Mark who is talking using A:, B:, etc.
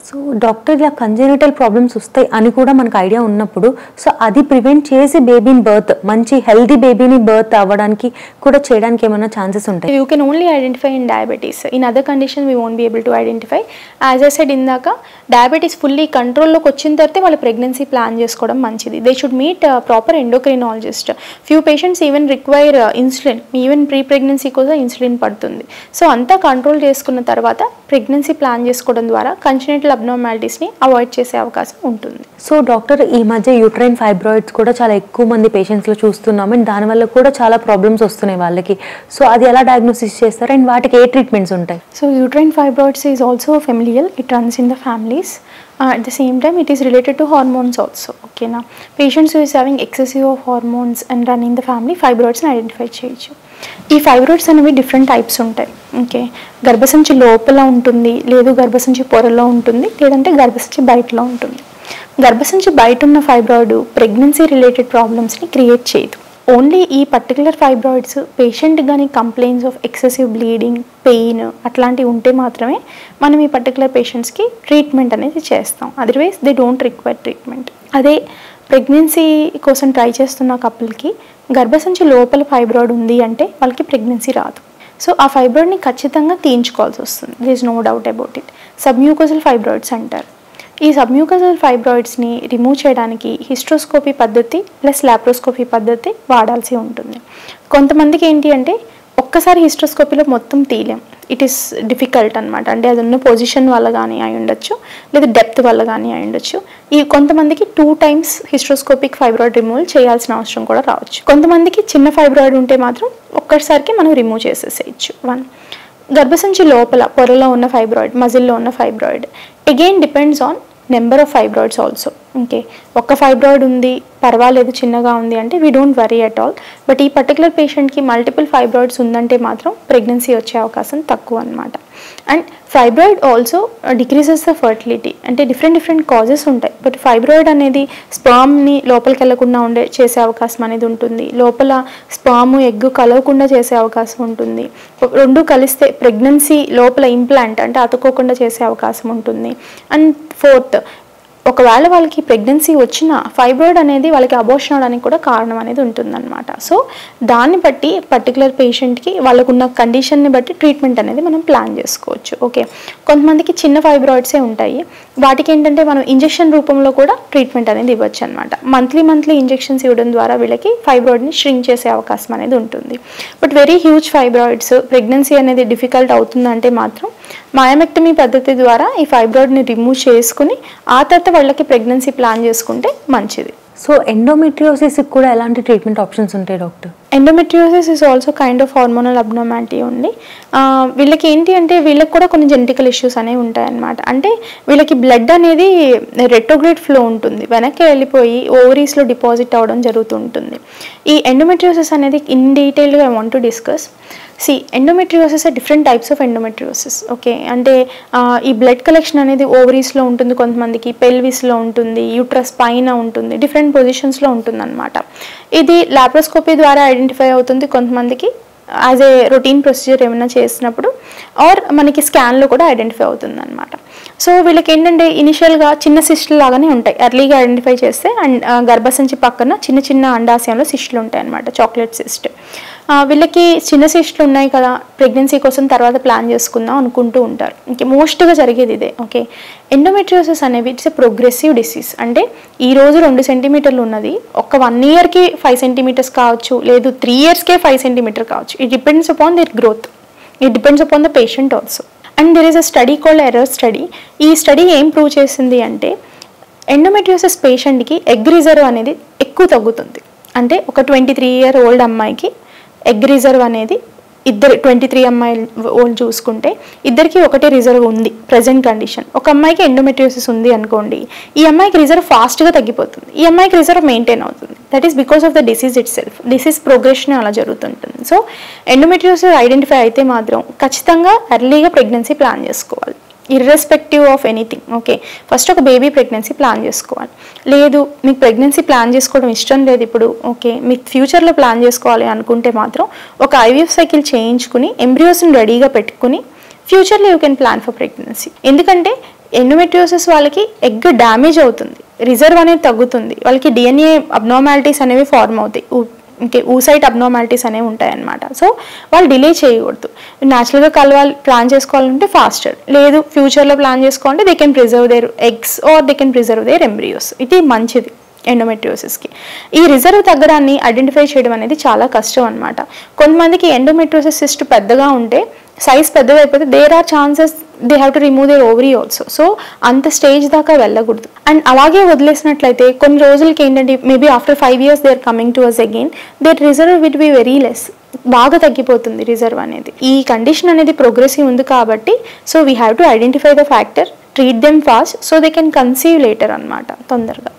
A: So doctor ఇలా congenital problems వస్తాయి అని కూడా మనకు ఐడియా ఉన్నప్పుడు సో అది ప్రివెంట్ చేసి బేబీని బర్త్ మంచి హెల్దీ బేబీని బర్త్ అవ్వడానికి కూడా చేయడానికి ఏమైనా ఛాన్సెస్ ఉంటాయి?
B: You can only identify in diabetes. In other condition we won't be able to identify. As I said ఇందాక డయాబెటీస్ ఫుల్లీ కంట్రోల్లోకి వచ్చిన తర్వాత వాళ్ళు ప్రెగ్నెన్సీ ప్లాన్ చేసుకోవడం మంచిది. They should meet proper endocrinologist. Few patients even require insulin, even pre pregnancy కూడా insulin పడుతుంది. So అంతా కంట్రోల్ చేసుకున్న తర్వాత ప్రెగ్నెన్సీ ప్లాన్ చేసుకోవడం ద్వారా కంజెనిటల్ అబ్నార్మాలిటీస్ని అవాయిడ్ చేసే అవకాశం ఉంటుంది.
A: సో డాక్టర్, ఈ మధ్య యూట్రైన్ ఫైబ్రాయిడ్స్ కూడా చాలా ఎక్కువ మంది పేషెంట్స్లో చూస్తున్నాం అండ్ దానివల్ల కూడా చాలా ప్రాబ్లమ్స్ వస్తున్నాయి వాళ్ళకి. సో అది ఎలా డయాగ్నోసిస్ చేస్తారు అండ్ వాటికి ఏ ట్రీట్మెంట్స్ ఉంటాయి?
B: So uterine fibroids is also familial. It runs in the families. At the same time, it is related to hormones also. Okay, now patients who is having excessive of hormones and run in the family, fibroids ని identify చేయొచ్చు. ఈ fibroids అనేవి different types ఉంటాయి. Okay, గర్భసంచి లోపల ఉంటుంది, లేదు గర్భసంచి పొరలో ఉంటుంది, లేదంటే గర్భసంచి బయటలో ఉంటుంది. గర్భసంచి బయట ఉన్న ఫైబ్రాయిడ్ ప్రెగ్నెన్సీ రిలేటెడ్ ప్రాబ్లమ్స్ని క్రియేట్ చేయదు. ఓన్లీ ఈ పర్టికులర్ ఫైబ్రాయిడ్స్ పేషెంట్ కానీ complaints of excessive bleeding, pain అట్లాంటివి ఉంటే మాత్రమే మనం ఈ పర్టికులర్ పేషెంట్స్కి ట్రీట్మెంట్ అనేది చేస్తాం. Otherwise they don't require treatment. అదే ప్రెగ్నెన్సీ కోసం ట్రై చేస్తున్న కపుల్కి గర్భసంచి లోపల ఫైబ్రాయిడ్ ఉంది అంటే వాళ్ళకి ప్రెగ్నెన్సీ రాదు. సో ఆ ఫైబ్రాయిడ్ని ఖచ్చితంగా తీయించుకోవాల్సి వస్తుంది. There is no doubt about it. Submucosal fibroids అంటారు. ఈ సబ్మ్యూకోజల్ ఫైబ్రాయిడ్స్ని రిమూవ్ చేయడానికి హిస్ట్రోస్కోపీ పద్ధతి ప్లస్ లాప్రోస్కోపీ పద్ధతి వాడాల్సి ఉంటుంది. కొంతమందికి ఏంటి అంటే ఒక్కసారి హిస్ట్రోస్కోపీలో మొత్తం తీయలేం. ఇట్ ఈస్ డిఫికల్ట్ అనమాట. అంటే అది ఉన్న పొజిషన్ వల్ల కానీ అయి ఉండొచ్చు, లేదా డెప్త్ వల్ల కానీ అయి ఉండొచ్చు. ఈ కొంతమందికి 2 times హిస్ట్రోస్కోపిక్ ఫైబ్రాయిడ్ రిమూవల్ చేయాల్సిన అవసరం కూడా రావచ్చు. కొంతమందికి చిన్న ఫైబ్రాయిడ్ ఉంటే మాత్రం ఒక్కసారికి మనం రిమూవ్ చేసేసేయచ్చు. 1 గర్భసంచి లోపల పొరలో ఉన్న ఫైబ్రాయిడ్, మజిల్లో ఉన్న fibroid again depends on number of fibroids also. Okay, ఒక్క ఫైబ్రాయిడ్ ఉంది, పర్వాలేదు చిన్నగా ఉంది అంటే we don't worry at all. But ఈ పర్టికులర్ పేషెంట్కి మల్టిపుల్ ఫైబ్రాయిడ్స్ ఉందంటే మాత్రం ప్రెగ్నెన్సీ వచ్చే అవకాశం తక్కువ అనమాట. And fibroid also decreases the fertility. అంటే డిఫరెంట్ కాజెస్ ఉంటాయి. బట్ ఫైబ్రాయిడ్ అనేది స్పర్మ్ని లోపలికి వెళ్లకుండా చేసే అవకాశం అనేది ఉంటుంది. లోపల స్పర్మ్ ఎగ్ కలవకుండా చేసే అవకాశం ఉంటుంది. 2 కలిస్తే ప్రెగ్నెన్సీ లోపల ఇంప్లాంట్ అంటే అతుక్కోకుండా చేసే అవకాశం ఉంటుంది. అండ్ 4th, ఒకవేళ వాళ్ళకి ప్రెగ్నెన్సీ వచ్చిన ఫైబ్రాయిడ్ అనేది వాళ్ళకి అబోర్షన్ అవడానికి కూడా కారణం అనేది ఉంటుందన్నమాట. సో దాన్ని బట్టి పర్టికులర్ పేషెంట్కి వాళ్ళకున్న కండిషన్ని బట్టి ట్రీట్మెంట్ అనేది మనం ప్లాన్ చేసుకోవచ్చు. ఓకే, కొంతమందికి చిన్న ఫైబ్రాయిడ్సే ఉంటాయి. వాటికి ఏంటంటే మనం ఇంజెక్షన్ రూపంలో కూడా ట్రీట్మెంట్ అనేది ఇవ్వచ్చు అనమాట. మంత్లీ ఇంజెక్షన్స్ ఇవ్వడం ద్వారా వీళ్ళకి ఫైబ్రాయిడ్ని ష్రింక్ చేసే అవకాశం అనేది ఉంటుంది. But very huge fibroids pregnancy అనేది డిఫికల్ట్ అవుతుందంటే మాత్రం మయోమెక్టమీ పద్ధతి ద్వారా ఈ ఫైబ్రాయిడ్ని రిమూవ్ చేసుకుని ఆ తర్వాత వాళ్ళకి ప్రెగ్నెన్సీ ప్లాన్ చేసుకుంటే మంచిది.
A: సో ఎండోమెట్రియోసిస్ కూడా ఎలాంటి ట్రీట్మెంట్ ఆప్షన్స్ ఉంటాయి doctor?
B: Endometriosis is also kind of hormonal abnormality ఉంది. వీళ్ళకి ఏంటి అంటే వీళ్ళకి కూడా కొన్ని జెనెటికల్ ఇష్యూస్ అనేవి ఉంటాయన్నమాట. అంటే వీళ్ళకి బ్లడ్ అనేది రెట్రోగ్రేడ్ ఫ్లో ఉంటుంది, వెనక్కి వెళ్ళిపోయి ఓవరీస్లో డిపాజిట్ అవ్వడం జరుగుతుంటుంది. ఈ ఎండోమెట్రియోసిస్ అనేది ఇన్ డీటెయిల్గా I want to discuss. Endometriosis different types of endometriosis. Okay, అంటే ఈ బ్లడ్ కలెక్షన్ అనేది ఓవరీస్లో ఉంటుంది, కొంతమందికి పెల్విస్లో ఉంటుంది, యూట్రస్ పైన ఉంటుంది, డిఫరెంట్ పొజిషన్స్లో ఉంటుంది అనమాట. ఇది లాప్రోస్కోపీ ద్వారా ఐడెంటిఫై అవుతుంది కొంతమందికి యాజ్ ఏ రొటీన్ ప్రొసీజర్ ఏమైనా చేసినప్పుడు, ఆర్ మనకి స్కాన్లో కూడా ఐడెంటిఫై అవుతుంది అనమాట. సో వీళ్ళకి ఏంటంటే ఇనిషియల్గా చిన్న సిస్టులు లాగానే ఉంటాయి. ఎర్లీగా ఐడెంటిఫై చేస్తే అండ్ గర్భసంచి పక్కన చిన్న అండాశయంలో సిస్టులు ఉంటాయి అనమాట, చాక్లెట్ సిస్ట్. వీళ్ళకి చిన్న సిస్టులు ఉన్నాయి కదా, ప్రెగ్నెన్సీ కోసం తర్వాత ప్లాన్ చేసుకుందాం అనుకుంటూ ఉంటారు. ఇంకే మోస్ట్గా జరిగేది ఇదే. ఓకే, ఎండోమెట్రియోసిస్ అనేవి ఇట్స్ ఎ ప్రోగ్రెసివ్ డిసీజ్. అంటే ఈరోజు 2 సెంటీమీటర్లు ఉన్నది ఒక 1 yearకి 5 centimeters కావచ్చు, లేదు 3 yearsకే 5 centimeters కావచ్చు. It depends upon their growth, it depends upon the patient also. And there is a study called error study. ఈ స్టడీ ఏం ప్రూవ్ చేసింది అంటే ఎండోమెట్రియోసిస్ పేషెంట్కి ఎగ్ రిజర్వ్ అనేది ఎక్కువ తగ్గుతుంది. అంటే ఒక 23-year-old అమ్మాయికి ఎగ్ రిజర్వ్ అనేది ఇద్దరు 23 అమ్మాయిలు ఓల్డ్ చూసుకుంటే ఇద్దరికి ఒకటే రిజర్వ్ ఉంది ప్రెజెంట్ కండిషన్. ఒక అమ్మాయికి ఎండోమెట్రియోసిస్ ఉంది అనుకోండి, ఈ అమ్మాయికి రిజర్వ్ ఫాస్ట్గా తగ్గిపోతుంది, ఈ అమ్మాయికి రిజర్వ్ మెయింటైన్ అవుతుంది. That is because of the disease it self. Disease progression అలా జరుగుతుంటుంది. సో ఎండోమెట్రియోసిస్ ఐడెంటిఫై అయితే మాత్రం ఖచ్చితంగా ఎర్లీగా ప్రెగ్నెన్సీ ప్లాన్ చేసుకోవాలి, irrespective of anything. Okay, first ఒక బేబీ ప్రెగ్నెన్సీ ప్లాన్ చేసుకోవాలి. లేదు మీకు ప్రెగ్నెన్సీ ప్లాన్ చేసుకోవడం ఇష్టం లేదు ఇప్పుడు, ఓకే మీకు ఫ్యూచర్లో ప్లాన్ చేసుకోవాలి అనుకుంటే మాత్రం ఒక ఐవీఎఫ్ సైకిల్ చేయించుకుని ఎంబ్రియోస్ని రెడీగా పెట్టుకుని ఫ్యూచర్లో you can plan for pregnancy. ఎందుకంటే ఎండోమెట్రియోసిస్ వాళ్ళకి ఎగ్ డ్యామేజ్ అవుతుంది, రిజర్వ్ అనేది తగ్గుతుంది, వాళ్ళకి డిఎన్ఏ అబ్నార్మాలిటీస్ అనేవి ఫార్మ్ అవుతాయి, ఇంకే ఊసైట్ అబ్నార్మాలిటీస్ అనేవి ఉంటాయన్నమాట. సో వాళ్ళు డిలే చేయకూడదు. న్యాచురల్గా కలవాలి ప్లాన్ చేసుకోవాలంటే ఫాస్టర్, లేదు ఫ్యూచర్లో ప్లాన్ చేసుకోవాలంటే they can preserve their eggs or they can preserve their embryos. ఇది మంచిది ఎండోమెట్రియోసిస్కి. ఈ రిజర్వ్ తగ్గడాన్ని ఐడెంటిఫై చేయడం అనేది చాలా కష్టం అనమాట. కొంతమందికి ఎండోమెట్రియోసిస్ సిస్ట్ పెద్దగా ఉంటే, సైజ్ పెద్దగా అయిపోతే there are chances they have to remove their ovary also. So అంత స్టేజ్ దాకా వెళ్ళకూడదు. అండ్ అలాగే వదిలేసినట్లయితే కొన్ని రోజులకి ఏంటంటే maybe after 5 years they are coming to us again, there reserve will be very less, బాగా తగ్గిపోతుంది రిజర్వ్ అనేది. ఈ కండిషన్ అనేది ప్రోగ్రెసివ్ ఉంది కాబట్టి so we have to identify the factor, treat them fast so they can conceive later అనమాట, తొందరగా.